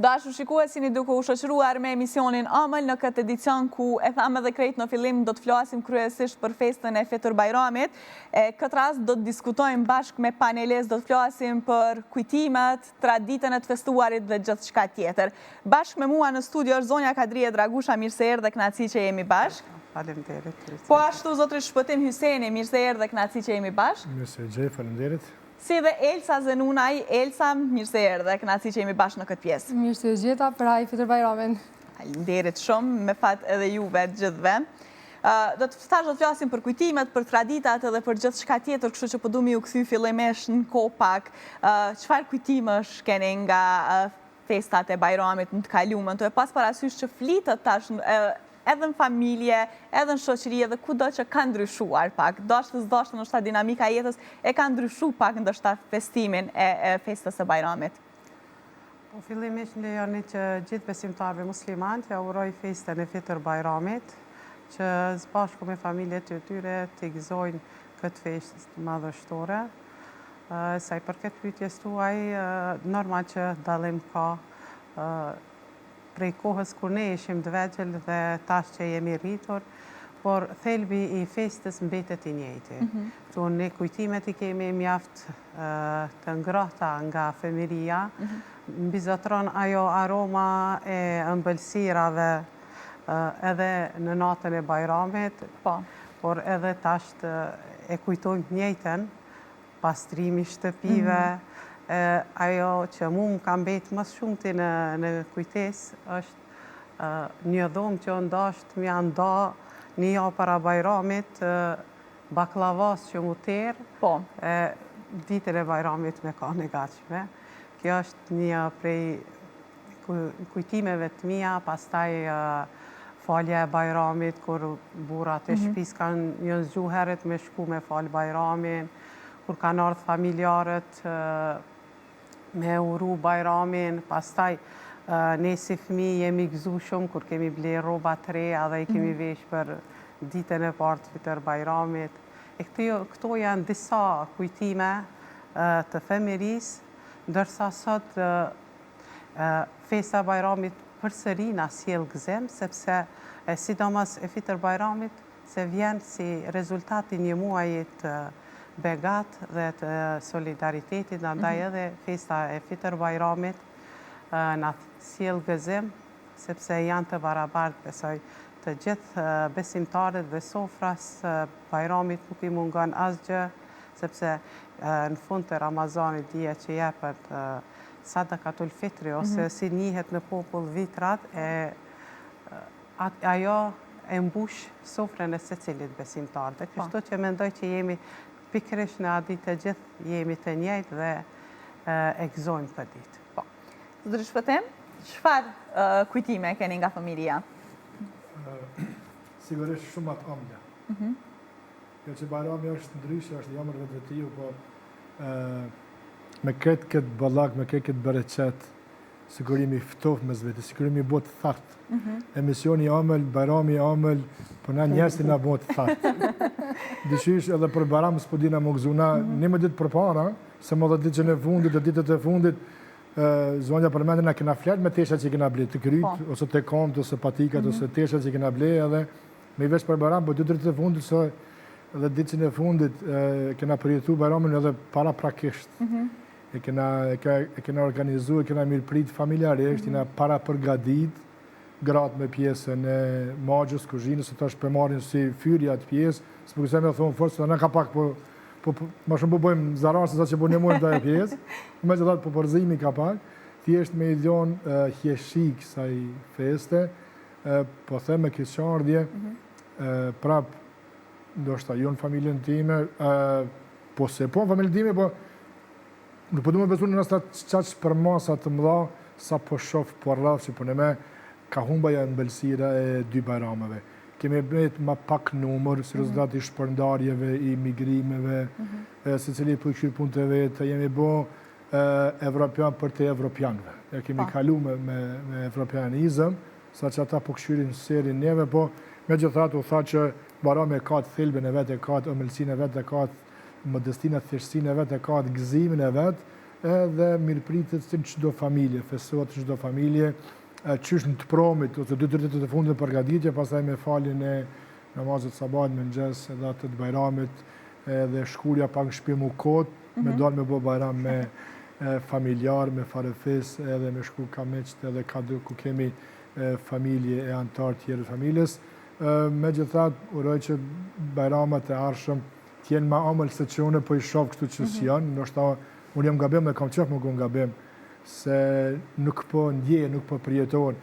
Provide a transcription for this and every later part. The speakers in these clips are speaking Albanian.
Dashur shikuesini, duke u shoqëruar me emisionin Ëmël në këtë edicion ku e thamë edhe krejt në fillim do të flasim kryesisht për festën e Fitur Bajramit. Këtë rast do të diskutojmë bashkë me paneles, do të flasim për kujtimet, traditën e të festuarit dhe gjithçka tjetër. Bashkë me mua në studio është zonja Kadrije Dragusha, mirë se erdhe, kënaqësi që jemi bashkë. Faleminderit. Po ashtu zotri Shpëtim Hyseni, mirë se erdhe, kënaqësi që jemi bashkë. Mirë se gjej, faleminderit. Si dhe Elsa Zenunaj. Elsa, mirë se erdhe, kënaqësi që jemi bashkë në këtë pjesë. Mirë se gjeta për ai Fitur Bajramin. Faleminderit shumë, me fat edhe juve gjithve. Do të flasim për kujtimet, për traditat edhe për gjithçka tjetër, kështu që po du mi u kthy fillimesh në kohë pak. Çfarë kujtimesh keni nga festat e Bajramit në të kaluamën? Të e pas parasysh që flitet tash edhe në familje, edhe në shoqëri, edhe kudo që ka ndryshuar pak. Dashtë ndoshta dinamika e jetës e ka ndryshuar pak ndoshta festimin e festës së Bajramit. Po fillimisht lejoni që gjithë besimtarëve musliman të uroj festën e Fitur Bajramit, që së bashku me familjet e tyre të gëzojnë këtë festë të madhështore. Sa i përket pyetjes tuaj, normal që dallim ka prej kohës kur ne ishim të vegjël dhe tash që jemi rritur, por thelbi i festës mbetet i njëjti. Këtu ne kujtimet i kemi mjaft të ngrohta nga fëmiria, mbizotron ajo aroma e ëmbëlsirave edhe në natën e Bajramit, por edhe tash e kujtojmë të njëjtën, pastrimi shtëpive. Ajo që mu më ka mbetë më shumëti në kujtes është një dhomë që ndasht më janë nda një javë para Bajramit, baklavas që mu terë, ditën e Bajramit me ka në gatshme. Kjo është një prej kujtimeve të mia, pastaj falja e Bajramit, kur burrat e shtëpisë kanë një zgjuheret me shku me falë Bajramin, kur kanë ardhur familjarët me uru Bajramin, pastaj ne si fëmijë jemi gëzu shumë kur kemi ble rroba të reja dhe i kemi vesh për ditën e parë të Fitur Bajramit. Këto janë disa kujtime të fëmirisë, ndërsa sot festa Bajramit përsëri na sjell gëzim, sepse sidomos e Fitur Bajramit se vjen si rezultati një muaji të begat dhe të solidaritetit, ndaj edhe festa e Fitur Bajramit na sjell gëzim, sepse janë të barabartë, besoj, të gjithë besimtarët dhe sofras Bajramit nuk i mungon asgjë, sepse në fund të Ramazanit dihet që jepet sadakatul fitri, ose si njihet në popull vitrat, ajo e mbush sofrën e secilit besimtar. Kështu që mendoj që jemi pikërisht në atë ditë të gjithë jemi të njëjtë dhe e gëzojmë këtë ditë. Zotri Shpëtim, çfarë kujtime keni nga familja? Sigurisht shumë atë ëmbla. Kjo që Bajrami është ndryshe, është jamër vetvetiju, po me këtë ballak, me këtë bereqet, sigurimi ftoft me zveti, sigurimi bot thartë. Emisioni Ëmël, Bajrami Ëmël, po na njerëzit na bot thartë. Dyshysh edhe për Bajram s'po dina më gëzuna, një më ditë përpara, se më dhe ditën e fundit, dhe ditët e fundit, zonja përmendin na kena flet me teshat që kena ble, të kryt, ose të komt, ose patikat, ose teshat që kena ble, edhe me i vesh për Bajram, po ditët e fundit, edhe ditën e fundit, kena përjetu Bajramin edhe para prakisht. E kena organizu, e kena mirë prit familjarisht, kena para përgadit, gratë me pjesën e magjës, kuzhinës, se tash për marrin si fyrja të pjesë, së për kësaj me thonë forës, se në ka pak, ma shumë po bojmë zarar, se sa që po një mojmë të e pjesë, me që dhatë po përzimi ka pak, thjesht me i dhonë hjeshik sa i feste, po the me kisë qardje, prap, ndoshta jo në familjen time, po se po në familjen time, po nuk po du me besu në nësë qaqë për masa të mëdha, sa po shofë po rraf që po në me ka humbaja në belësira e dy Bajrameve. Kemi bëjt ma pak numër, si rezultat i shpërndarjeve, i migrimeve, se cili për këshirë punë të vetë, jemi bo evropian për të evropianve. Kemi kalu me evropianizëm, sa që ata po këshirin serin neve, po me gjithat u tha që Bajrami e ka të thelbin e vetë, e ka të ëmbëlsinë e vetë, e ka të modestinë e thjeshtësinë e vetë, e ka të gëzimin e vetë, edhe mirëpritet si në çdo familje, festohet në çdo familje, qysh në të promit, ose 2-3 ditët e fundit përgatitje, pastaj me faljen e namazit sabahit, mëngjes, edhe atë të bajramit, edhe shkulja pak në shtëpi mu kot, me dalë me bë bajram me familjar, me farefis, edhe me shku kameqt, edhe ku kemi familje e antarë tjerë të familjes. Megjithatë, uroj që bajramat e arshëm t'jenë ma amël se që une po i shoh kështu që s'janë, ndoshta unë jam gabim dhe kam qef më gabim gabim, se nuk po ndje, nuk po përjetohen.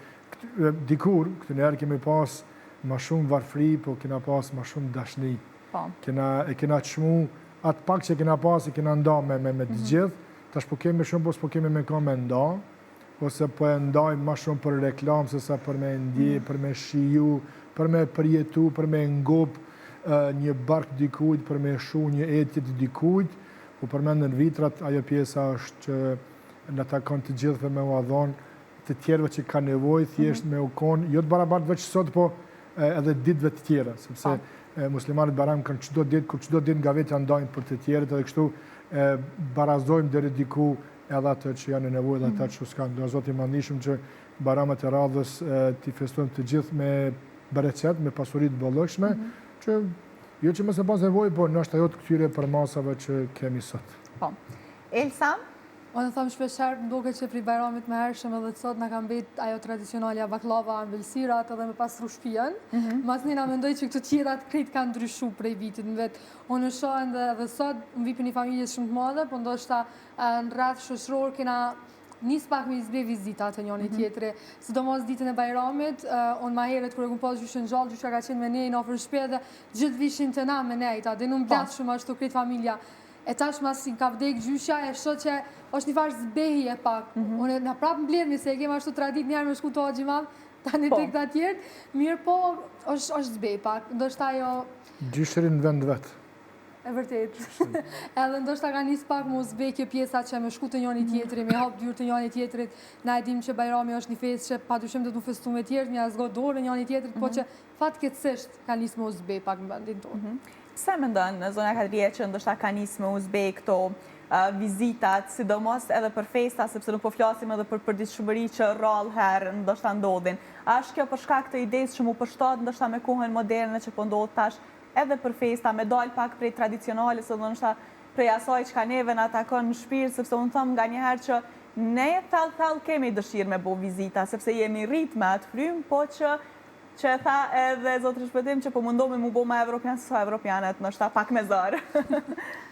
Dikur, këtë njerë kemi pas ma shumë varfri, po kena pas ma shumë dashni. E kena qmu, atë pak që kena pas, e kena nda me të gjithë, tash po kemi shumë, po s'po kemi me ka me nda, ose po e ndajmë ma shumë për reklam, se sa për me ndje, për me shiju, për me përjetu, për me ngop një bark dikujt, për me shu një etjet dikujt, po përmendën vitrat, ajo pjesa është që në takon të gjithëve me u adhon, të tjerëve që ka nevoj, thjesht me u konë, jo të barabartë veç sot, po edhe ditëve të tjera, sepse muslimanët Bajram kanë çdo ditë, kur çdo ditë nga vetë janë ndajnë për të tjerët, edhe kështu barazojmë deri diku edhe atë që janë në nevojë dhe ata që s'kanë. Do Zoti mandishëm që Bajramet e radhës t'i festojmë të gjithë me bereqet, me pasuri të bollëkshme, që jo që mëse pas nevojë, po nështë ajo të këtyre për masave që kemi sot. Po. Elsa? Unë thamë shpesher, më duke që pri Bajramit me hershëm edhe të sot në kam bet ajo tradicionalja baklava, ambelsirat edhe me pasru shpijen. Mas njëna mendoj që këtë tjerat krejt kanë ndryshu prej vitit në vetë. Unë shohen dhe sot, më vipi një familjes shumë të madhe, po ndoshta në rrath shoqëror kena nis pak me izbe vizitat të njëni tjetëri. Sidomos ditën e Bajramit, unë ma heret kërë ku pas gjyshën gjallë, gjysha ka qenë me nej në ofër shpe dhe gjithë vishin të na me nejta, dhe në mblet shumë ashtu krejt familja. E tash mas si ka vdek gjysha, e shto që është një farë zbehi e pak. Unë në prapë mbledhmi, se e kemë ashtu tradit njerë me shku të hoqë imam, tani të këta tjertë, mirë po është zbehi pak. Ndoshta jo... Gjyshërin në vend vetë. E vërtet. Edhe ndoshta ka njës pak mu zbehi kjo pjesa që me shku të njëni tjetëri, me hap dyrë të njëni tjetërit, na e dim që Bajrami është një festë që pa dyshim dhe të festu me tjertë, një azgo dorë njëni tjetërit, po që fatkeqësisht ka njës mu zbehi pak në vendin tonë. Se më ndonë në zona Kadrije që ndoshta ka njës me uzbej këto vizitat, sidomos edhe për festa, sepse nuk po flasim edhe për përditshmëri që rrallë herë ndoshta ndodhin. A është kjo për shkak të idejës që mu përshtat ndoshta me kohën moderne që po ndodh tash edhe për festa, me dal pak prej tradicionale, se ndoshta prej asaj që ka neve në atakon në shpirë, sepse unë thëmë nga njëherë që ne thellë kemi dëshirë me bo vizita, sepse jemi rrit me atë frymë, po që e tha edhe Zotri Shpëtim që po mundohemi mu bo ma evropianë, se sa evropianët ndoshta pak me zarë.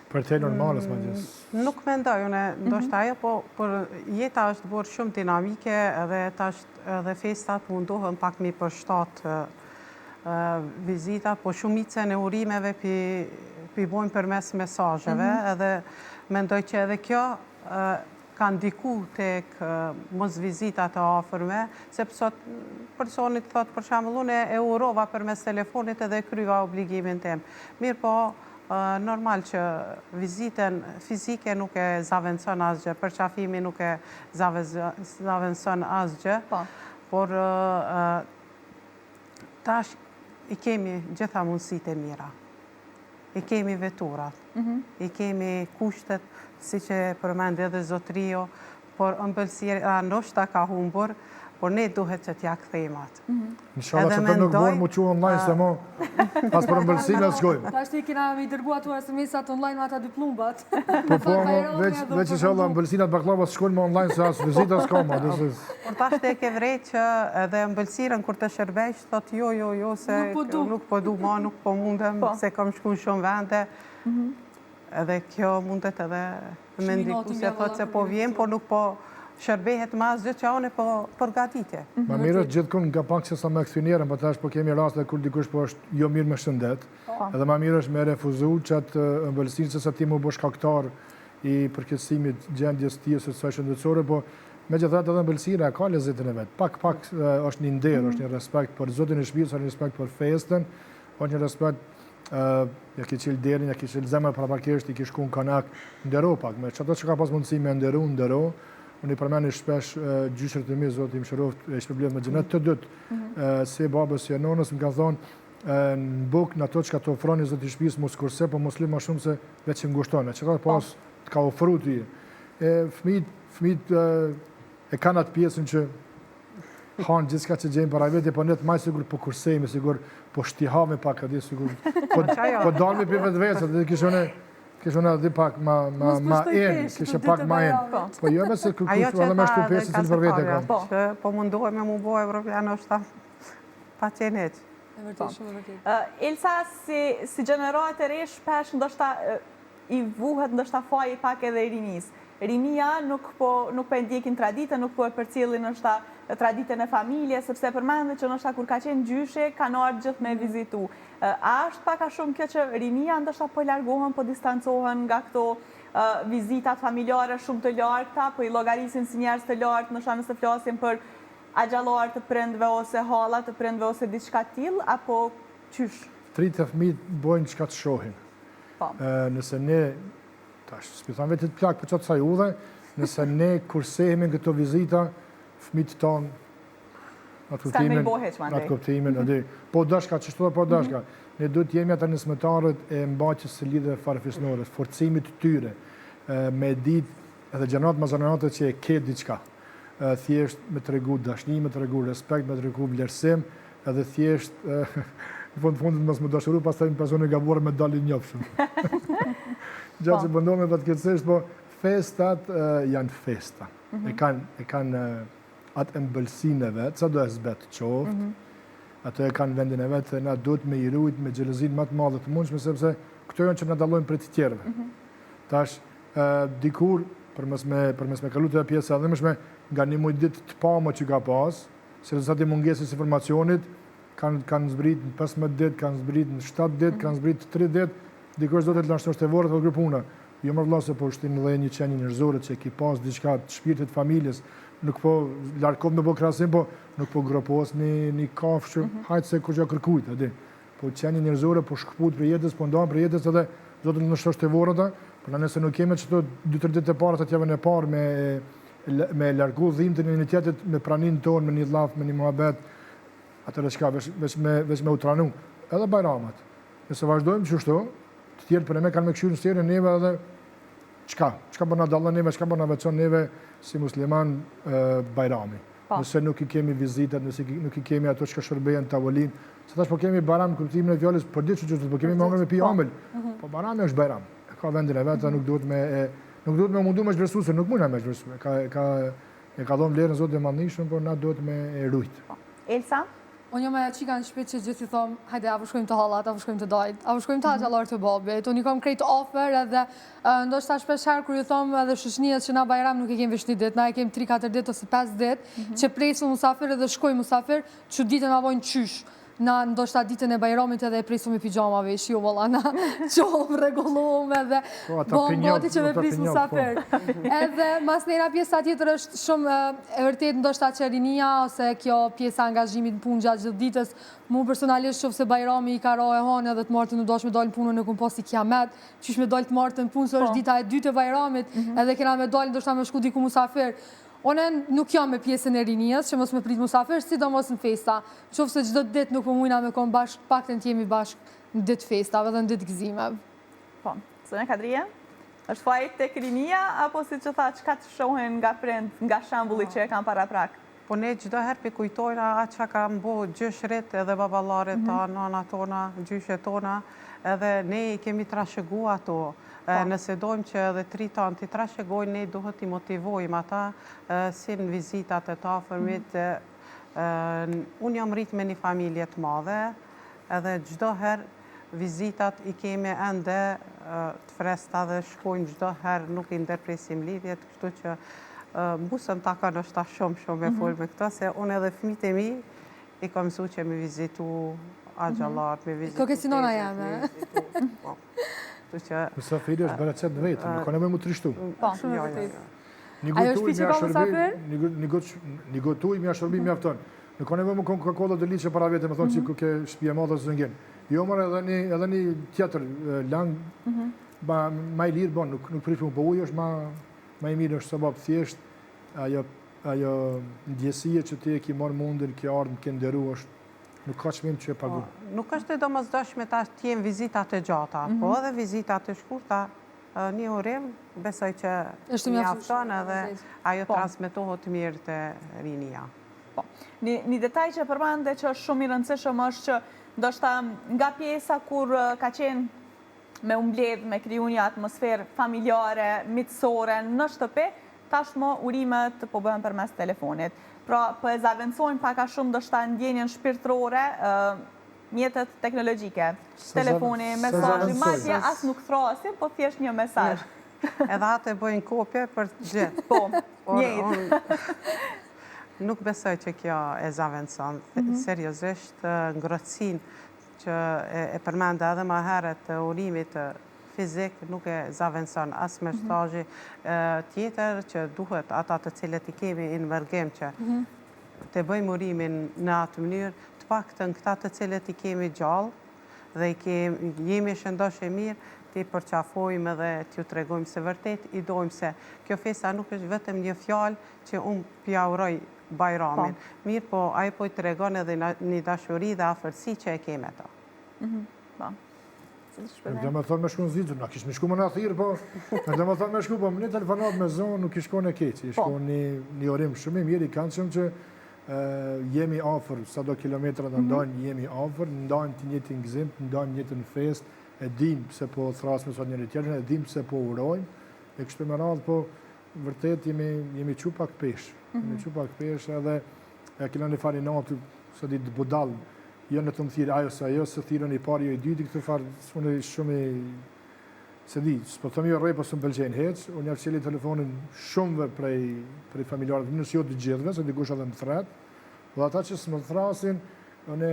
Për te normalës, ma gjithë. Nuk mendoj, unë ndoshta ajo, po për jeta është bërë shumë dinamike edhe festat mundohen pak mi për shtatë vizita, po shumicën e urimeve pi bojnë për mes mesazheve, edhe mendoj që edhe kjo ka ndiku tek mos vizitat e afërme, sepse sot personit thot për shembull unë e urova përmes telefonit edhe kryva obligimin tim. Mirë po, normal që vizitën fizike nuk e zaventson asgjë, përqafimi nuk e zaventson asgjë, por tash i kemi gjitha mundësit e mira. I kemi veturat, i kemi kushtet, si që përmend edhe Zotrio, por ëmbëlsira ndoshta ka humbur, por ne duhet që t'ja kthejmë atë. Inshallah që të nuk borë mu që online se mo, pas për ëmbëlsina s'kojmë. Ta shti kina me i dërgu ato SMS-at online me ata diplombat. Po, veç inshallah ëmbëlsinat baklava s'kojnë me online se asë vizita s'koma. Por ta shte ke vrejt që edhe ëmbëlsiren kur të shërbesh, thot jo, se nuk po du ma, nuk po mundem, se kam shku shumë vende. Edhe kjo mundet edhe me ndiku se thot se po vjem, por nuk po shërbehet ma asgjë që aone po përgatitje. Ma mirë është gjithkun nga pak që sa me këthinjerën, po tash po kemi rast dhe kur dikush po është jo mirë me shëndet, edhe ma mirë është me refuzu që atë ëmbëlsinë se sa ti mu bësh kaktar i përkëtësimit gjendjes ti ose të shëndetësore, po me gjithat edhe ëmbëlsira ka lezetin e vetë. Pak është një nderë, është një respekt për zotin e shpirës, është një respekt për festen, është një respekt ja ki qilë derin, ja ki qilë zemër parapakisht, i ki shku në kanak, ndero pak, me që ato që ka pas mundësi me ndero, unë i përmeni shpesh gjyshërët e mi, zotë i më shëroft, e shpërblet me gjenet të dytë, se babës e nonës më ka thonë, në buk në ato që ka të ofroni zotë i shpis mos kurse, po mos li ma shumë se veç që ngushtonë, që ka pas të ka ofru të i. Fëmijët e kanë atë pjesën që hanë gjithçka që gjejnë para vete, po ne të maj sigur po kursejme, sigur po shtihame pak aty, sigur po dalmi për vetvesë, dhe kishone aty pak ma enë, kishe pak ma enë. Po jo me se kërkush edhe me shku pesë si për vete ka. Që po mundohemi mu bo Evropian është ta pa qeneq. E vërtet shumë e vërtet. Elsa, si gjenerat e resh, pesh ndoshta i vuhet ndoshta faji pak edhe i rinis. Rinia nuk po e ndjekin traditën, nuk po e përcjellin ndoshta traditën e familje, sepse përmendet që ndoshta kur ka qenë gjyshe, kanë ardhur gjithë me vizitu. A është pak a shumë kjo që rinia ndoshta po largohen, po distancohen nga këto vizitat familjare shumë të larta, po i llogarisin si njerëz të lartë, ndoshta nëse flasim për agjallar të prindve ose halla të prindve ose diçka të tillë, apo qysh? Tritë e fëmijët bojnë çka të shohin. Nëse ne, tash, s'pitan vetë të plak për qatë saj udhe, nëse ne kursehemi në këto vizita, fëmijët tonë, atë kuptimin, po dashka, qështu dhe po dashka, ne duhet jemi ata nësmetarët e mbaqës së lidhjeve farefisnore, forcimit të tyre, me ditë edhe gjenerat ma gjeneratët që e ke diçka. Thjesht me të regu dashni, me të regu respekt, me të regu vlerësim, edhe thjesht, në fundit mësë më dashuru, pas të një personi gabuar me dalin njofshëm. Gjatë që bëndohme dhe të këtësisht, po festat janë festa. E kanë atë embëlsin e vetë, sa do e zbet qoftë, ato e kanë vendin e vetë, na duhet me i rujt, me gjelëzin më të madhe të mundshme, sepse këto janë që na dallojnë për të tjerëve. Tash, dikur, përmes me kalu të pjesë edhe mëshme, nga një mujt ditë të pamë që ka pas, se rezultati mungesës informacionit, kanë zbrit në 15 ditë, kanë zbrit në 7 ditë, kanë zbrit në 3 ditë, dikur zdo të të lashtë të vorët dhe grupuna. Jo më vlasë po shtim dhe një qenjë njerëzore që ki pas diçka të shpirtit familjes, nuk po larkov me po krasim, po nuk po gropos një kafshë, hajtë se kur që kërkujt, edhe. Po qenjë njerëzore po shkëput për jetës, po ndonë për jetës edhe zdo të lashtë të vorët, por nëse nuk keme që të 2-3 ditë e parë të tjeve në parë me largu dhimë të një tjetit me pranin tonë, me një laf, me një muhabet, atër e shka, veç me utranu. Edhe bajramat. Nëse vazhdojmë qështu, të tjerë për e me kanë me këshyrë në sirë neve edhe qka bërna dallë neve, qka bërna veçon neve si musliman bajrami. Nëse nuk i kemi vizitat, nëse nuk i kemi ato qka shërbejen tavolin, se tash po kemi bajram në kuptimin e fjallës, për ditë që po kemi mangër me pi amël, po bajrami është bajram. Ka vendin e vetë, nuk duhet me mundu me shversu, se nuk mujna me shversu. E ka dhonë vlerën zotë dhe madnishëm, por na duhet me rujt. Elsa? Unë jo me qika në shpit që gjithi thomë, hajde, a vëshkojmë të hallat, a vëshkojmë të dajt, a vëshkojmë të agjallar të babit. Unë i kom krejt offer edhe ndoshta shpesher kur ju thomë edhe shëshnijet që na bajram nuk e kemë vesh një dit, na e kemë 3-4 dit ose 5 dit, që presë musafir edhe shkojmë musafir, që ditën a vojnë qysh. Na ndoshta ditën e bajramit edhe e presu me pijamave, jo valla, na qohëm, regulohëm edhe bom gati që me prisë musafir. Edhe mas nejna pjesa tjetër është shumë e vërtet ndoshta që rinia ose kjo pjesa angazhimit në punë gjatë gjithë ditës, mu personalisht shumë se bajrami i ka ra e hanë edhe të martën në dosh me dalë në punën në kumë pas i kiamet, qysh me dalë të martën në punë, së është dita e 2 të bajramit, edhe kena me dalë ndoshta me shku diku musafir. One nuk jam me pjesën e rinijës, që mos me prit musafir, sidomos në festa. Qofë se gjithë ditë nuk më mujna me konë bashkë, pak të në jemi bashkë në ditë festave dhe në ditë gëzimeve. Po, Sonja Kadrije, është fajt tek rinija, apo si që tha, qka të shohen nga prind, nga shambulli që e kam para prak? Po ne gjdo herë për kujtojna atë që kam bo gjyshrit edhe babalarit ta, nana tona, gjyshet tona, edhe ne i kemi trashëgu ato. Nëse dojmë që edhe 3 tanë të trashëgojnë, ne duhet i motivojmë ata si në vizitat e ta fërmit. Unë jam rritë me një familje të madhe, edhe gjdo herë vizitat i kemi ende të fresta dhe shkojnë gjdo herë, nuk i ndërpresim lidhjet, kështu që mbusëm ta ka nështë ta shumë me folë me këta, se unë edhe fëmijët e mi i kam mësu që me vizitu agjallar, me vizitu... Kokesinona jame. Musafiri është berecet në vetë, nuk kanë e me mu trishtu. Po, shumë e vërtet. Ajo shpi që ka musafir? Një gotuj me a shërbi me afton. Nuk kanë e me mu Coca-Cola dhe liqe para vete, me thonë që ku ke shpje madhe së zëngjen. Jo mërë edhe një tjetër langë, ma i lirë, bon, nuk prishmu, po ujë është ma i mirë, është sabab thjesht, ajo ndjesie që ti e ki marë mundin, ki ardhë, ki nderu, është nuk ka qmim që e pagu. Nuk është e do mësdëshme ta t'jem vizitat e gjata, po edhe vizitat e shkurta një urim, besoj që Është mjafton mjaftueshëm, edhe ajo transmetohet mirë të rinia. Një detaj që përmande që është shumë i rëndësishëm është që ndoshta nga pjesa kur ka qenë me umbledh, me kriju një atmosferë familjare, miqësore në shtëpi, tashmë urimet po bëhen përmes telefonit. Pra, po e zaventojmë pak a shumë ndoshta ndjenjen shpirtërore, mjetet teknologjike, telefoni, mesazhi, madje as nuk thrasim, po thjesht një mesazh. Edhe atë e bëjnë kopje për të gjithë. Po, njëjtë. Nuk besoj që kjo e zaventon. Seriozisht, ngrohtësinë që e përmenda edhe më herët të urimit fizik nuk e zaventon as me shtazhi tjetër që duhet ata të cilët i kemi në vërgim që të bëjmë urimin në atë mënyrë, të paktën këta të cilët i kemi gjallë dhe jemi shëndoshë e mirë, ti përqafojmë dhe t'ju tregojmë se vërtet i dojmë se kjo festa nuk është vetëm një fjalë që unë pjauroj Bajramin. Mirë, po ajo po i tregon edhe një dashuri dhe afërsi që e keme ta. Dhe me thonë me shku në zizur, na kishë me shku më në thirë, po dhe me thonë me shku, po më një telefonat me zonë nuk i shku në keqë, i shku një orim shumë i mirë, i kanë qëmë që jemi afer, sa do kilometra të ndajnë jemi afer, ndajnë të njëtë në gzim, ndajnë njëtë në fest, e dim se po thrasme sot njëri tjerën, e dim se po urojmë, e kështë me radhë, po vërtet jemi që pak pesh, edhe e kina një fari natu, së ditë budalë, jo në të më thirë ajo se ajo, se thirën i pari jo i dyti, këtë farë, unë shumë i, se di, s'po thëmë jo rej, po së më pëlqenë heq, unë javë qeli telefonin shumëve prej familjarët, nësë jo të gjithve, se dikush edhe më thret, dhe ata që s'më thrasin, unë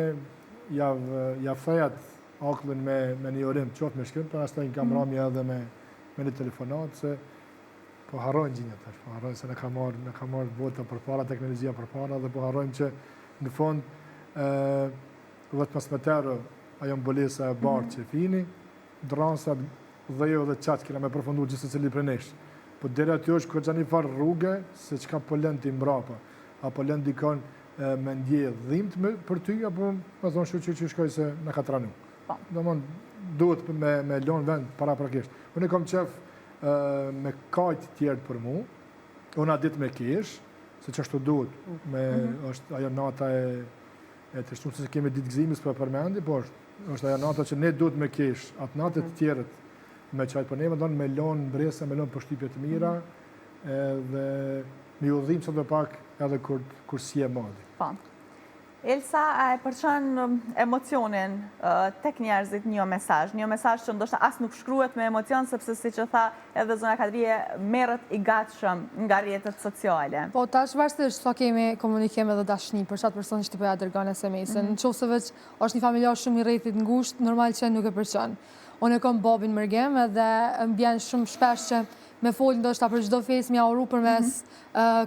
javë thejat aklën me një orim, qoftë me shkrim, për ashtë një kam rami edhe me një telefonat, se po harrojnë gjinjët tash, po harrojnë se në ka marrë vota për para, teknologjia për para, dhe po harrojnë që në fond, vetë mas me terë, ajo mbolesa e barë që fini, dransat dhe jo dhe qatë kina me përfundu gjithë se cili për nesh. Po dhere aty është kërë një farë rrugë, se qka po lënë ti mbrapa, apo lënë dikon me ndje dhimt për ty, apo me thonë shu që shkoj se në ka tranu. Do mon, duhet me lonë vend para prakisht. Unë e kom qef me kajtë tjertë për mu, unë a ditë me kesh, se që ashtu duhet, është ajo nata e të shtumë se kemi ditë gëzimis për përmendi, po është ajo nata që ne duhet me kesh, atë natë të tjerët me qajtë për neve, me lonë mbresa, me lonë përshtypje të mira, dhe me udhim sot dhe pak edhe kur si e madhi. Elsa, a e përçan emocionin tek njerëzit një mesazh që ndoshta as nuk shkruhet me emocion, sepse si që tha edhe Zona Kadrije merret i gatshëm nga rrjetet sociale. Po, tash varsisht sa kemi komunikim edhe dashni për çat person që të bëja dërgon SMS-ën. Nëse veç është një familjar shumë i rrethit ngushtë, normal që nuk e përçon. Unë e kam babin mërgem edhe më bjen shumë shpesh që me folë ndoshta për çdo festë mja uru përmes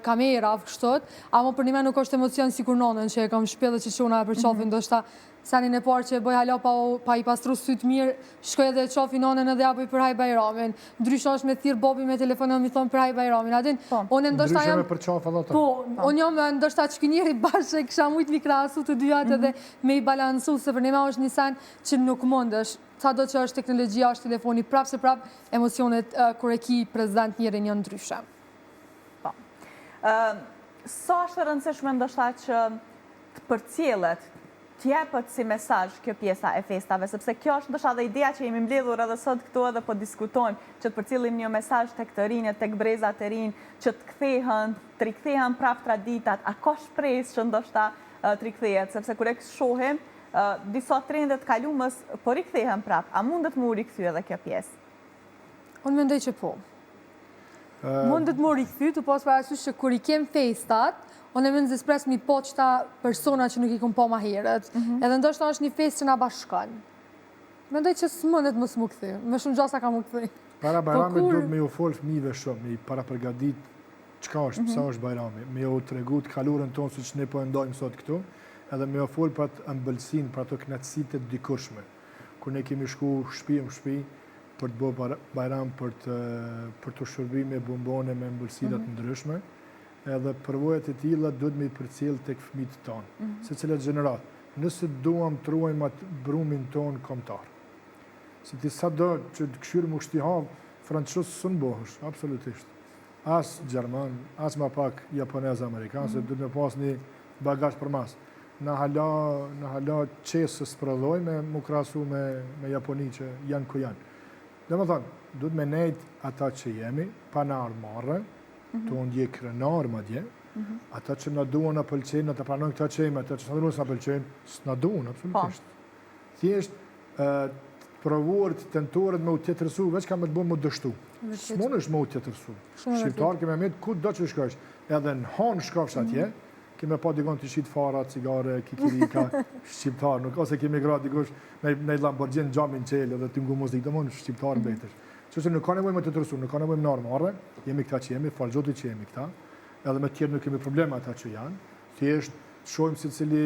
kamerave kështot, ama për një me nuk është emocion si kur nonën që e kam shpjellë që quna e për qafin, ndoshta senin e parë që e bëj hala pa i pastru sytë mirë, shkoj edhe qafi nonën edhe apoj për haj bajramin, ndrysha është me thirë bobi me telefonë mi thonë për haj bajramin, adin, ndrysha me për qafa dhe ta. Po, unë jam ndoshta që kënjeri bashkë e kësha mujtë mi krasu të dyjat edhe me i balansu, se për një me është një sen që nuk mundësh, sa do që është teknologjia, është telefoni, prapë se prapë emocionet kër e ki prezident njëri një ndryshe. Sa është e rëndësishme ndoshta që të përcjellet, t'jepët si mesazh kjo pjesa e festave, sepse kjo është ndoshta dhe ideja që jemi mbledhur edhe sot këtu edhe po diskutojmë, që të përcjellim një mesazh tek të rinjët, tek brezat e rinj, që të rikthehen prapë traditat, a ka shpresë që ndoshta të rikthehet, sepse kur e shohim disa trendet kalumës po rikthehen prapë, a mundet mu rikthy edhe kjo pjesë? Unë mendoj që po. Mundet mu rikthy, të pas parasysh që kur i kem festat, unë e mendoj se s'pres mi po qëta persona që nuk i kum po ma herët, edhe ndoshta është një fest që na bashkan. Mendoj që s'mundet më s'mu këthy, më shumë gjasa ka mu këthy. Para Bajramit duhet me ju folë fëmijëve shumë, me i para përgadit qka është, pësa është Bajrami, me ju tregu të kalurën tonë si që ne po e ndojmë sot këtu, edhe me ju folë për atë ëmbëlsin, për ato knatësit e dikurshme, kur ne kemi shku shpi në shpi, për të bërë Bajram, për të shërbime bombone me ëmbëlsinat ndryshme, edhe përvojat e tilla duhet me i përcjell tek fëmijët tonë, se cilat gjenerat. Nëse duam të ruajmë atë brumin tonë kombëtar. Se ti sa do që të këshyrë më shtiham, francuz s'un bohësh, absolutisht. As Gjerman, as ma pak Japonez, Amerikan, se duhet me pas një bagazh për mas. Në hala qesë së sprodhoj me mu krasu me Japoni që janë ku janë. Dhe më thonë, duhet me nejt ata që jemi, pa në armarë, të ndje krenar ma dje, ata që në duon në pëlqenë, në të pranojnë këta që jemi, ata që në në pëlqenë, s'na duon, absolutisht. Thjesht, provuar të tentuar me u tjetërsu, veç ka me të bërë më dështu. S'mon është më u tjetërsu. Shqiptarë keme me ku do që shkosh, edhe në hanë shkofsh atje, keme pa dikon të shqit fara, cigare, kikirika, shqiptarë, nuk ose keme gra dikush në Lamborghini gjamin qelë edhe t'ingu muzikë, dhe mon shqiptarë mbetësh. Qëse nuk ka nevoj me të tërsu, nuk ka nevoj me armarë, jemi këta që jemi, falë Zotit që jemi këta, edhe me tjerë nuk kemi probleme ata që janë, thjesht shohim se cili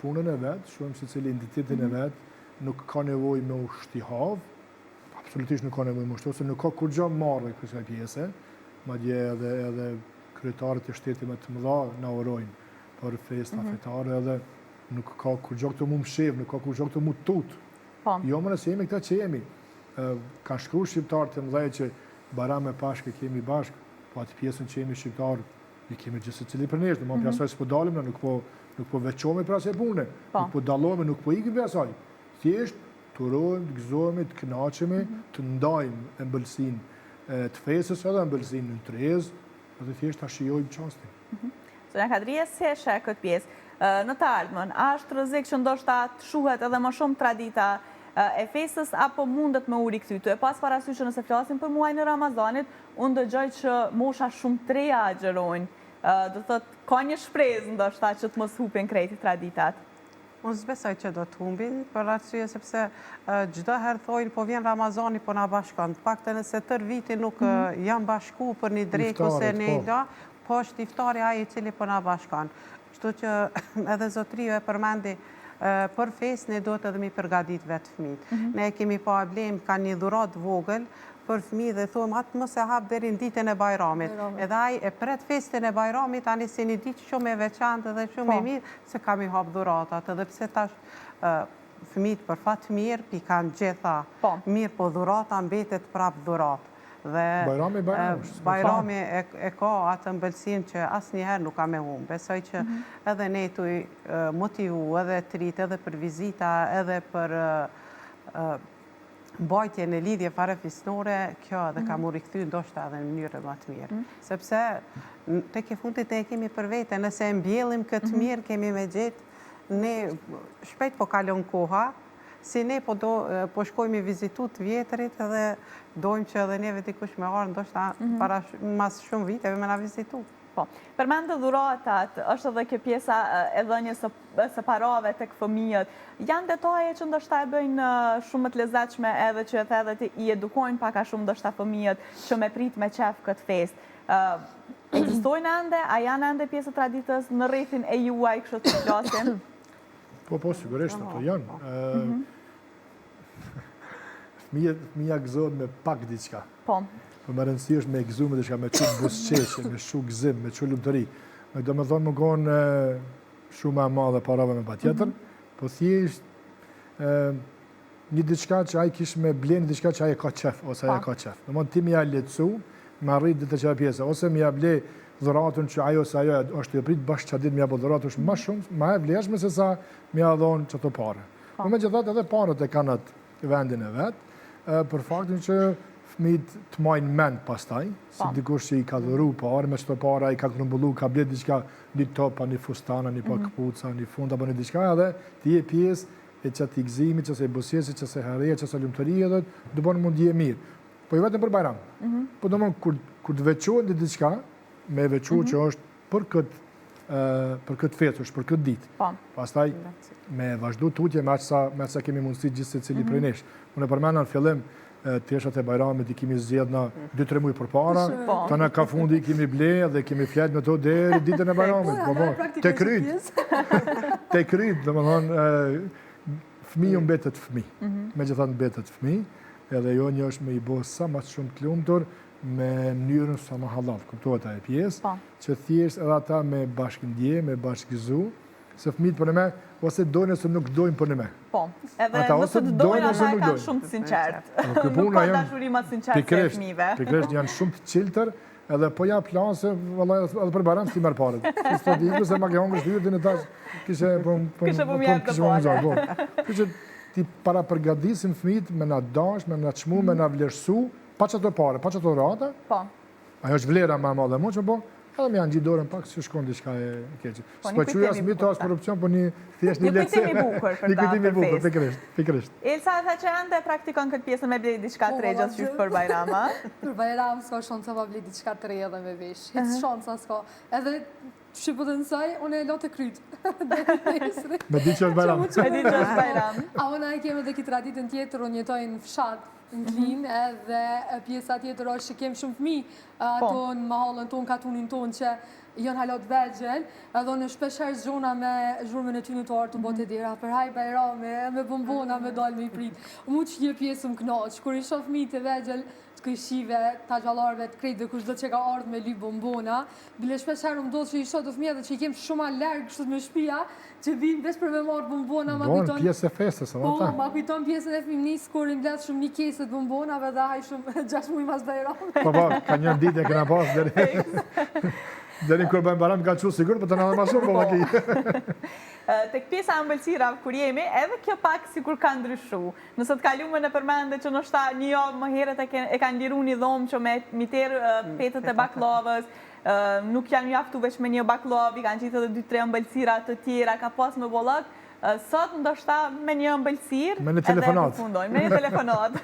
punën e vetë, shohim se cili identitetin e vetë, nuk ka nevoj me u shtihav, absolutisht nuk ka nevoj me u shtihav, se nuk ka kur gjo marrë kësaj pjese, ma dje edhe kryetarët e shtetit me të mëdha në urojnë për festa fetare, edhe nuk ka kur gjo këtë mu më shevë, nuk ka kur gjo këtë mu tutë. Jo më nëse jemi këta që jemi. Ka shkru shqiptarë të mëdhej që bara me pashke kemi bashkë, po atë pjesën që jemi shqiptarë, i kemi gjithë cili për neshtë, më për asaj s'po dalim, nuk po veqomi për asaj pune, nuk po dalomi, nuk po ikim për asaj. Thjesht, të rojmë, të gëzojmë, të knaqemi, të ndajmë embëlsin të fesës edhe embëlsin në trezë, edhe thjesht të shijojmë qastin. Zonja Kadrije, se shë këtë pjesë, në të ardhmen, ashtë rëzik që ndoshta të shuhet edhe më shumë tradita e fesës, apo mundet me u rikëthytu? E pas parasysh që nëse flasim për muaj në Ramazanit, unë dëgjoj që mosha shumë treja agjerojnë, do thot, ka një shprezë ndoshta që të mos hupin krejti traditat. Unë zbesoj që do të humbin, për arsye sepse çdo herë thojnë, po vjen Ramazani, po na bashkon. Pakte nëse tër viti nuk janë bashku për një drejk ose një ida, po është iftari ai i cili po na bashkon. Kështu që edhe zotëria e përmendi për fesë ne do të edhe mi përgatit vetë fëmijët. Ne kemi pa blem ka një dhurat vogël për fëmijë dhe thomë atë mos e hap deri në ditën e Bajramit. Edhe ai e pret festën e Bajramit tani si një ditë shumë e veçantë dhe shumë e mirë se kam i hap dhuratat. Edhe pse tash fëmijët për fat mirë pi kanë gjitha mirë, po dhurata mbetet prap dhuratë. Dhe Bajrami e ka atë ëmbëlsinë që asnjëherë nuk ka me humbë. Besoj që edhe ne tu motivu edhe të rritë, edhe për vizita, edhe për mbajtje në lidhje fare fisnore, kjo edhe ka mu rikëthy ndoshta edhe në mënyrë më të mirë. Sepse te ke fundit ne kemi për vete, nëse e mbjellim këtë mirë, kemi me gjithë, ne shpejt po kalon koha, si ne po shkojmë i vizitu të vjetërit edhe dojmë që edhe neve dikush me arë, ndoshta para mas shumë viteve me na vizitu. Po, përmendë dhuratat, është edhe kjo pjesa e dhënjes së parave tek fëmijët. Janë detaje që ndoshta e bëjnë shumë të lezetshme edhe që edhe të i edukojnë pak a shumë ndoshta fëmijët që me prit me qef këtë festë. Ekzistojnë ende, a janë ende pjesë të traditës në rrethin e juaj kështu të flasim? Po, sigurisht, ato janë. Fëmija gëzohet me pak diçka. Po. Po më rëndësi është me gëzu me diçka, me qukë busqeqe, me shu gëzim, me qullu të ri. Me do me thonë më gonë shumë e madhe parave me pa tjetër, po thjesht një diçka që aj kishë me blenë, diçka që aj e ka qef, ose aj e ka qef. Në mund ti mi a letësu, me arrit dhe të qeve pjesë, ose mi a ble dhuratën që ajo ose ajo është të prit bashkë që dit mi a bo dhuratën është ma shumë, ma e vleshme se sa mi a dhonë që të pare. Me gjithat edhe parët e kanë atë vendin e vetë, për faktin që fëmijët të majnë mend pastaj, si dikush që i ka dhuru parë, me qëto para i ka grumbullu, ka blet diçka, një topa, një fustana, një pa këpuca, një funda, për një diçka, edhe ti e pjesë e qëtë i gzimi, qëse i busjesi, qëse herëja, qëse lumëtërija, dhe të bënë mundi e mirë. Po i vetëm për Bajram. Po do mënë, kur të veqohen dhe diçka, me veqo që është për këtë festë, është për këtë ditë. Pastaj, me vazhdu tutje, me sa kemi mundësi gjithë se cili prej nesh. Unë e përmena në fillim, teshat e Bajramit i kemi zgjedh na 2-3 muaj përpara, ta na ka fundi i kemi ble dhe kemi flet me to deri ditën e Bajramit. Te kryt, domethënë fëmiu mbetet fëmijë. Megjithatë mbetet fëmijë, edhe jo një është me i bë sa më shumë të lumtur me mënyrën sa më halal, kuptohet ajo pjesë, që thjesht edhe ata me bashkëndje, me bashkëgëzu, se fëmijët për në me, ose dojnë ose nuk dojnë për në me. Po, edhe Ata nëse ose të dojnë dojnë, ose ata e nuk kanë dojnë. shumë të sinqertë. Nuk puna ka janë dashuri ma të sinqertë se fëmijëve. Pikërisht janë shumë të qiltër, edhe po ja planë se vallai edhe për Bajram s'ti merr parët. S'to di se ma ke humbur shtyrtin e tash kishe po Kishte ti para përgatisim fëmijët me na dash, me na çmu, me na vlerësu, pa çato parë, pa çato rata. Po. Ajo është vlera më e madhe më që po. Edhe më janë gjithë dorën pak si shkon diçka e keqe. S'po quaj as mito as korrupsion, po një thjesht një lekë. Një bukur për ta. Një bukur, pikërisht. Elsa tha që ende praktikon këtë pjesën me blej diçka të re gjatë qysh për Bajram, a? Për Bajram s'ka shansa pa blej diçka të re edhe me vesh. Hiç shansa s'ka. Edhe që po të nësaj, unë e lotë e krytë. Me di që është Bajram. Me di që është Bajram. A unë e keme dhe këtë traditën tjetër, unë jetoj në fshat, në klin, edhe pjesa tjetër është që kemë shumë fëmi, ato në mahallën tonë, katunin tonë që janë halot vegjel, edhe unë shpesher zhona me zhurmën e ty në të artë të bote dira, për haj Bajrame, me bombona, me dalë me i prit. Mu që një pjesë më knaqë, kur isha fëmi të vegjel, të këshive, të gjallarve, të krejt dhe kush do që ka ardhë me ly bombona, bile shpesher më ndodhë që i shotë të fëmija dhe që i kemë shumë a lërgë kështët me shpia, që vinë vesh për me marë bombona, ma kujton... Bon, pjesë e festës, po, ma kujton pjesën e fëmijës, kur i mbledh shumë një kesë të bombonave dhe haj shumë 6 muaj mas Bajram. Po, ka një ditë e kena pas deri kur bëjmë Bajram ka çu sigurt, po të na më shumë po vaki. Tek pjesa ëmbëlsira kur jemi, edhe kjo pak sikur ka ndryshu. Nëse të kaluamën e përmende që ndoshta një javë më herët e kanë liru një dhomë që me miter petët e baklavës, nuk janë mjaftu veç me një baklavë, kanë qitë edhe 2-3 ëmbëlsira të tjera, ka pas me bollak. Sot ndoshta me një ëmbëlsirë me një telefonat. Me një telefonat.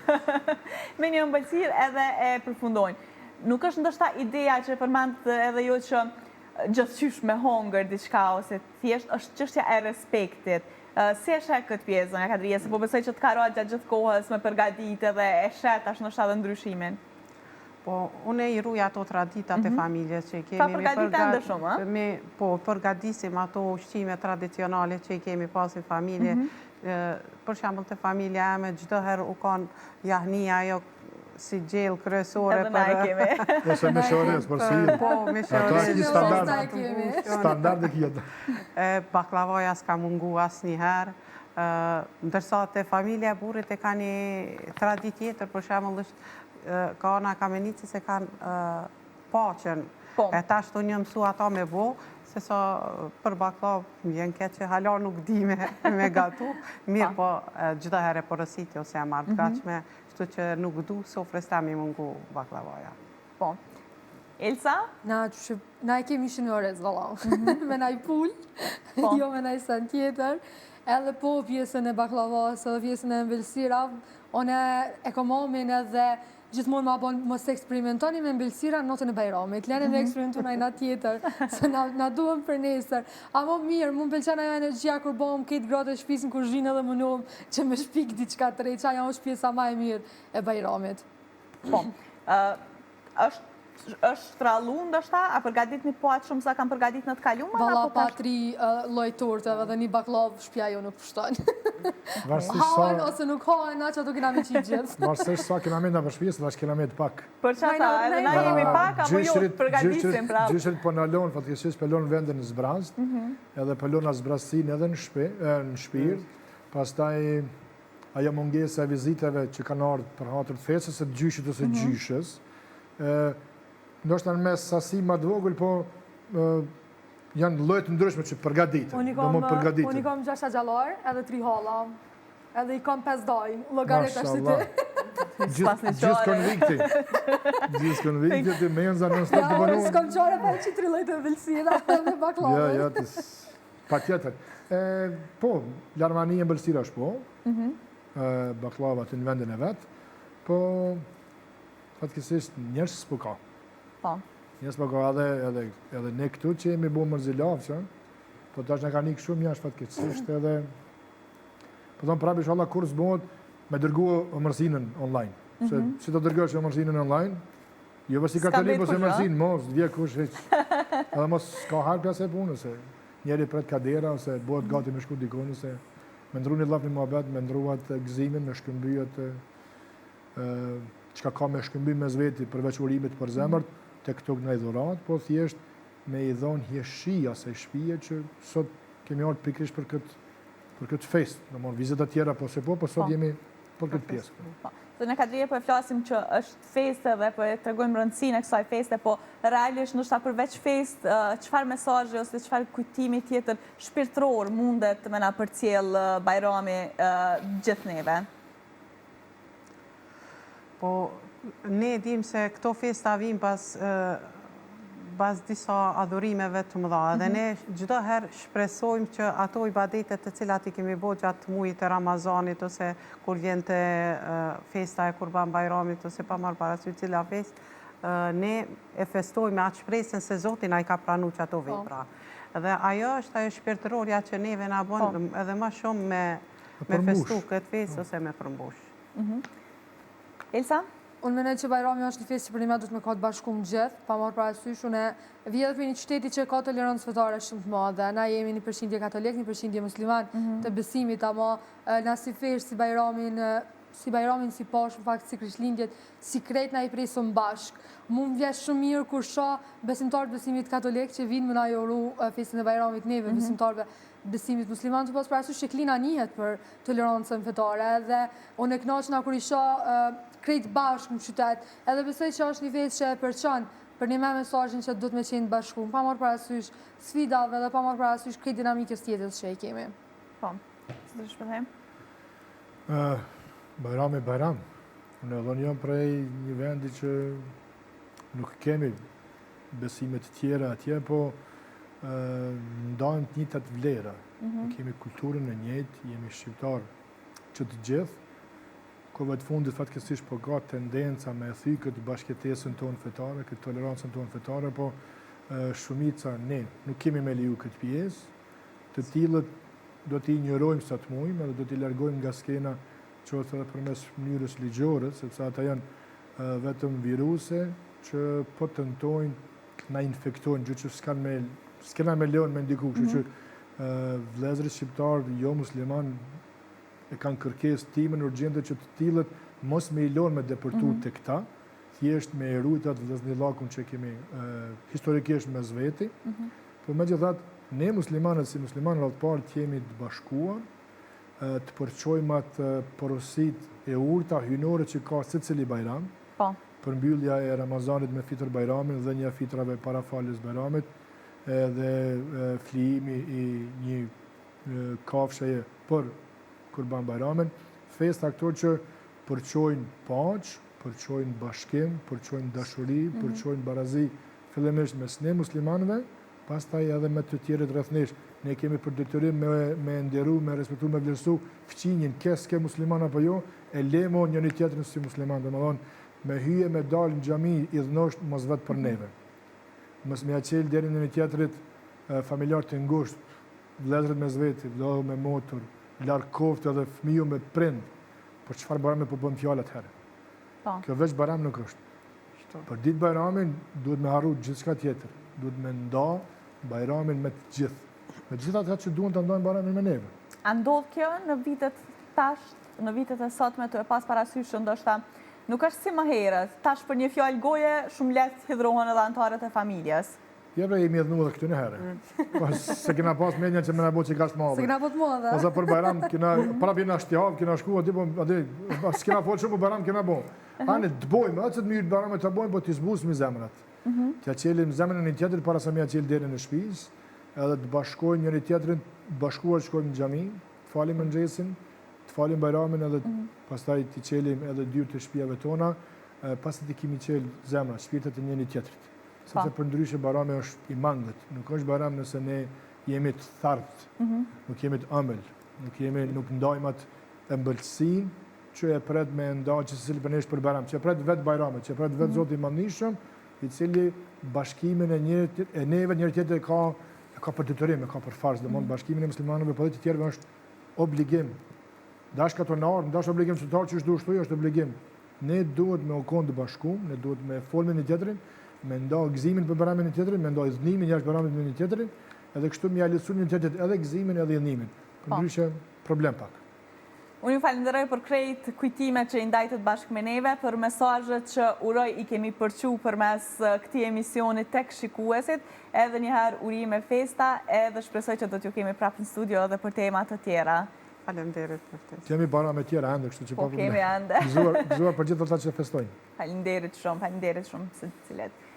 Me një ëmbëlsirë edhe e përfundojnë. Nuk është ndoshta ideja që përmend edhe jo që gjithçysh me hongër diçka ose thjesht është çështja e respektit. Si e sheh këtë pjesë, zonja Kadrija, se po besoj që të karohet gjatë gjithë kohës me përgatitë dhe e shet tash ndoshta edhe ndryshimin. Po, unë i ruj ato traditat e familjes që i kemi. Pra përgatitën edhe shumë, a? Po, përgatisim ato ushqime tradicionale që i kemi pas i familje. Për shembull të familja eme, çdo herë u kanë jahnia ajo si gjellë kryesore edhe na e kemi. Ose me shores, për si. Po, me shores. Standard e kjetë. Baklavaja s'ka mungu asë njëherë. Ndërsa të familja e burit e ka një tradit tjetër, për shembull është ka ana kamenicës e kanë paqen. E tash të një mësu ata me bo, se sa për baklav më vjen keq që hala nuk di me gatu. Mirë po gjitha herë porositi ose e marrë të gachme, shtu që nuk du sofrës ta mi mungu baklavaja. Po. Elsa? Na e kemi shënores, valla. Me na i pull, jo me na i sen tjetër. Edhe po pjesën e baklavas, edhe pjesën e ëmbëlsira, one e komomin edhe gjithmonë ma bon mos eksperimentoni me ëmbëlsira në notën e Bajramit. Lene me eksperimentona i na tjetër, se na duhem për nesër. A më mirë, mu më pëlqen ajo energjia kur bom këtë gratë e shpisë në kuzhinë edhe më nuhem që me shpik diçka të re, që ajo është pjesa ma e mirë e Bajramit. Po, është shtrallu ndoshta, a përgatit një po atë shumë sa kanë përgatit në të kaluar? Valla pa 3 lloj torteve dhe një baklav shpja jo nuk pushton. Hahen ose nuk hahen, na që ato kena me qitë gjithë. Varsisht sa kena me nga për shpjesë, dhe është kena me të pak. Për që ta, edhe na jemi pak, apo jo përgatisim prapë? Gjyshrit po në alonë, fatkeqësisht pëllon vendin në zbrazd, edhe pëllon në zbraztin edhe në shpirt, pastaj ajo mungesa e viziteve që kanë ardhur për hatër të fesës, e gjyshit ose gjyshës, ndoshta në mes sasi ma të vogël, po janë lloje të ndryshme që përgatiten. Unë i kam 6 gjallar, edhe 3 halla, edhe i kam 5 daj, llogaret ashtu ti. Gjithë konvikti të menza në stop të banon. Ja, s'kam qare për që 3 lloj të ëmbëlsira me baklave. Ja, pa tjetër. Po, Larmani e ëmbëlsira është po, baklavat në vendin e vetë, po fatkeqësisht njerëz s'po ka. Njës po ka edhe ne këtu që jemi bo mërzilavë, po tash në ka një shumë jashtë fatkeqësisht edhe po tonë prapë inshallah kur s'bohet me dërgu ëmbëlsinën online. Se si të dërgosh ëmbëlsinën online, jo vërsi karteli po se ëmbëlsinë, mos vje kush hiç. Edhe mos ka harpja se punë, se njeri pret kadera ose bëhet gati me shku dikon, ose me ndru një llaf një muhabet, me ndruat gëzimin, me shkëmbyjet çka ka me shkëmbym mes veti përveç urimit për zemërt, të këto në i dhurat, po thjesht me i dhonë hjeshia se shpije që sot kemi ardhur pikërisht për këtë fest. Domthonë vizita tjera po se po sot jemi për këtë pjesë. Dhe në Kadrije po e flasim që është feste dhe po e tregojmë rëndësinë e kësaj feste, po realisht ndoshta përveç fest, çfarë mesazhi ose çfarë kujtimi tjetër shpirtëror mundet me na përcjell Bajrami gjithë neve? Po ne dim se këto festa vijnë pas disa adhurimeve të mëdha dhe ne çdo herë shpresojmë që ato ibadetet të cilat I kemi bërë gjatë muajit të Ramazanit ose kur vjen te festa e Kurban Bajramit ose pa marrë parasysh cila festë, ne e festojmë me atë shpresën se Zoti na I ka pranuar ato vepra. Dhe ajo është ajo shpirtërorja që neve na bën edhe më shumë me festu këtë festë ose me përmbush. Elsa? Unë mendoj që Bajrami është një festë që për ne duhet me ka të bashkuar gjithë, pa marrë parasysh unë vjedh për një qyteti që ka tolerancë fetare shumë të madhe. Na jemi një përqindje katolik, një përqindje musliman të besimit, ama na si festë si Bajramin si pashë, në fakt si Krishtlindjet, si krejt na I presëm bashk. Mu më vjesh shumë mirë kur shoh besimtarët besimit katolik që vinë më na joru festën e Bajramit neve, besimtarëve besimit musliman të pas parasysh që klina njihet për tolerancën fetare dhe unë e kënaqena kur I shoh krejt bashkë në qytet, edhe besoj që është një festë që e përçon për një me mesazhin që duhet me qenë bashkuar, pa marrë parasysh sfidave dhe pa marrë parasysh krejt dinamikës tjetër që I kemi. Po, si të shpëthejmë? Bajrami Bajram. Unë edhe jam prej një vendi që nuk kemi besimet tjera atje, po ndajmë të njëjtat vlera. Kemi kulturën e njëjtë, jemi shqiptar që të gjithë. Kohëve të fundit fatkeqësisht po ka tendenca me thy këtë bashkëtesën tonë fetare, këtë tolerancën tonë fetare, po shumica ne nuk kemi me leju këtë pjesë. Të tillët do t'i injorojmë sa të mujmë, edhe do t'i largojmë nga skena qoftë edhe përmes mënyrës ligjore, sepse ata janë vetëm viruse që po tentojnë na infektojnë, gjë që s'kena me lejon me ndiku, kështu që vëllezërit shqiptar jo musliman e kanë kërkesë timën urgjente që të tillët mos me I lënë me depërtuar te këta, thjesht me rujt atë vëllezëllakun që kemi historikisht mes veti. Por megjithatë ne muslimanët si muslimanë rrallëparë jemi të bashkuar, të përçojmë atë porositë e urta hyjnore që ka secili Bajram. Po. Përmbyllja e Ramazanit me fitër Bajramin dhe një fitrave para faljes Bajramit, dhe flijimi I një kafshëje për Kurban Bajramin, festa këto që përçojnë paqë, përçojnë bashkim, përçojnë dashuri, përçojnë barazi fillimisht mes ne muslimanëve, pastaj edhe me të tjerët rreth nesh. Ne kemi për detyrim me nderu, me respektu, me vlerësu fqinjin, ke musliman apo jo, e lemo njëri tjetrin si musliman, domethënë me hyje me dalë në xhami I dhënosht mos vetë për neve. Mos me aqel deri në njëri tjetrit familjar të ngushtë, vëllezërit mes veti, vëllau me motor, larg koftë edhe fëmiu me prind, për çfarë Bajrami po bën fjalë atëherë. Kjo veç Bajram nuk është. Për ditë Bajramin duhet me harru gjithçka tjetër, duhet me nda Bajramin me të gjithë. Me gjithë ata që duan të ndajnë Bajramin me neve. A ndodh kjo në vitet tash, në vitet e sotme të e pas parasysh ndoshta nuk është si më herët, tash për një fjalë goje shumë lehtë hidhrohen edhe anëtarët e familjes. Jepre I mjedhnu edhe këtu në herë. Se kena pas menja që me na bo që ka shtë madhe. Se kena po të madhe. Ose për Bajram, para bjena shtjavë, kena shku, s'kena folë shumë për Bajram, kena bo. Ani, të bojmë, atë të mirë Bajram të bojmë, po t'i zbusmi zemrat. T'ja qelim zemrën një tjetër para sa me ja qelë deri në shtëpis, edhe të bashkojmë njëri tjetërin, të bashkuar shkojmë në xhami, të falim mëngjesin, të falim Bajramin edhe pastaj t'i qelim edhe dyrë të shtëpiave tona, pasi t'i kemi qelë zemrat, shpirtet e njëri tjetrit. Sepse për ndryshe Bajrami është I mangët, nuk është Bajram nëse ne jemi të thartë, nuk jemi të ëmbël, nuk ndajmë atë ëmbëlsinë që e pret me nda që secili për nesh për Bajram, që e pret vetë Bajramit, që e pret vetë Zoti I Madhërisëm, I cili bashkimin e neve njëri tjetër ka për detyrim, ka për farz, domthonë bashkimin e muslimanëve për të tjerëve është obligim. Dash katonar, dash obligim qytetar që është duhet shtoj është obligim. Ne duhet me okon të bashkuar, ne duhet me folmen e tjetrin, me nda gëzimin për Bajramin e tjetrin, me nda dhënimin jashtë Bajramit me një tjetrin, edhe kështu me alesu një tjetrit edhe gëzimin edhe dhënimin. Përndryshe problem pak. Unë ju falenderoj për krejt kujtimet që i ndajtët bashkë me neve, për mesazhet që uroj i kemi përqu përmes këtij emisioni tek shikuesit, edhe njëherë urime festa, edhe shpresoj që do t'ju kemi prapë në studio edhe për temat të tjera. Faleminderit për të. Kemi bara me tjera ende, kështu që Po kemi ende. Gëzuar për gjithë ata që festojnë. Faleminderit shumë se cilet.